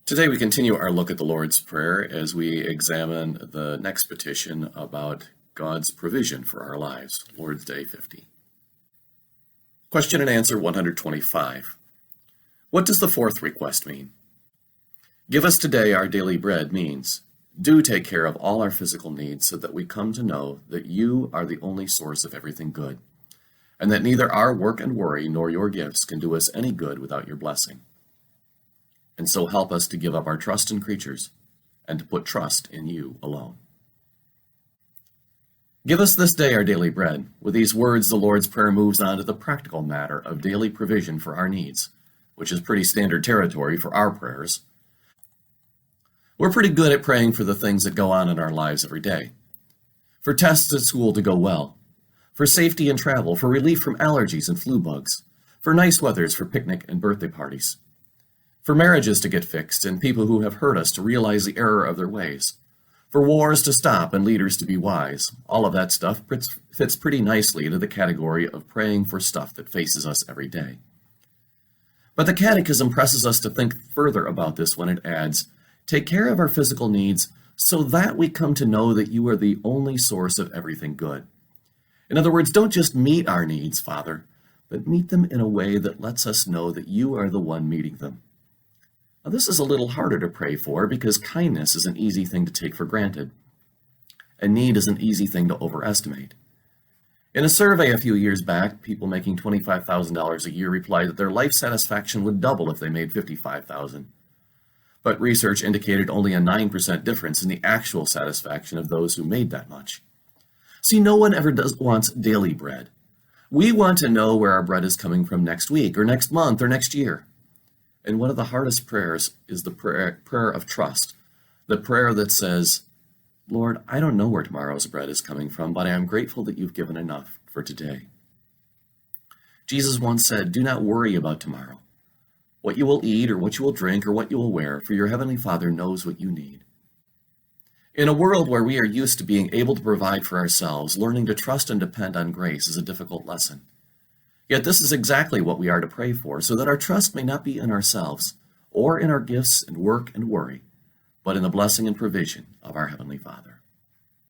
Today we continue our look at the Lord's Prayer as we examine the next petition about God's provision for our lives, Lord's Day 50. Question and answer 125. What does the fourth request mean? Give us today our daily bread means, do take care of all our physical needs so that we come to know that you are the only source of everything good, and that neither our work and worry nor your gifts can do us any good without your blessing. And so help us to give up our trust in creatures and to put trust in you alone. Give us this day our daily bread. With these words, the Lord's Prayer moves on to the practical matter of daily provision for our needs, which is pretty standard territory for our prayers. We're pretty good at praying for the things that go on in our lives every day. For tests at school to go well, for safety in travel, for relief from allergies and flu bugs, for nice weathers for picnic and birthday parties, for marriages to get fixed and people who have hurt us to realize the error of their ways, for wars to stop and leaders to be wise. All of that stuff fits pretty nicely into the category of praying for stuff that faces us every day. But the Catechism presses us to think further about this when it adds, take care of our physical needs so that we come to know that you are the only source of everything good. In other words, don't just meet our needs, Father, but meet them in a way that lets us know that you are the one meeting them. Now, this is a little harder to pray for because kindness is an easy thing to take for granted, and need is an easy thing to overestimate. In a survey a few years back, people making $25,000 a year replied that their life satisfaction would double if they made $55,000. But research indicated only a 9% difference in the actual satisfaction of those who made that much. See, no one ever wants daily bread. We want to know where our bread is coming from next week, or next month, or next year. And one of the hardest prayers is the prayer of trust, the prayer that says, Lord, I don't know where tomorrow's bread is coming from, but I am grateful that you've given enough for today. Jesus once said, do not worry about tomorrow, what you will eat or what you will drink or what you will wear, for your heavenly Father knows what you need. In a world where we are used to being able to provide for ourselves, learning to trust and depend on grace is a difficult lesson. Yet this is exactly what we are to pray for, so that our trust may not be in ourselves, or in our gifts and work and worry, but in the blessing and provision of our Heavenly Father.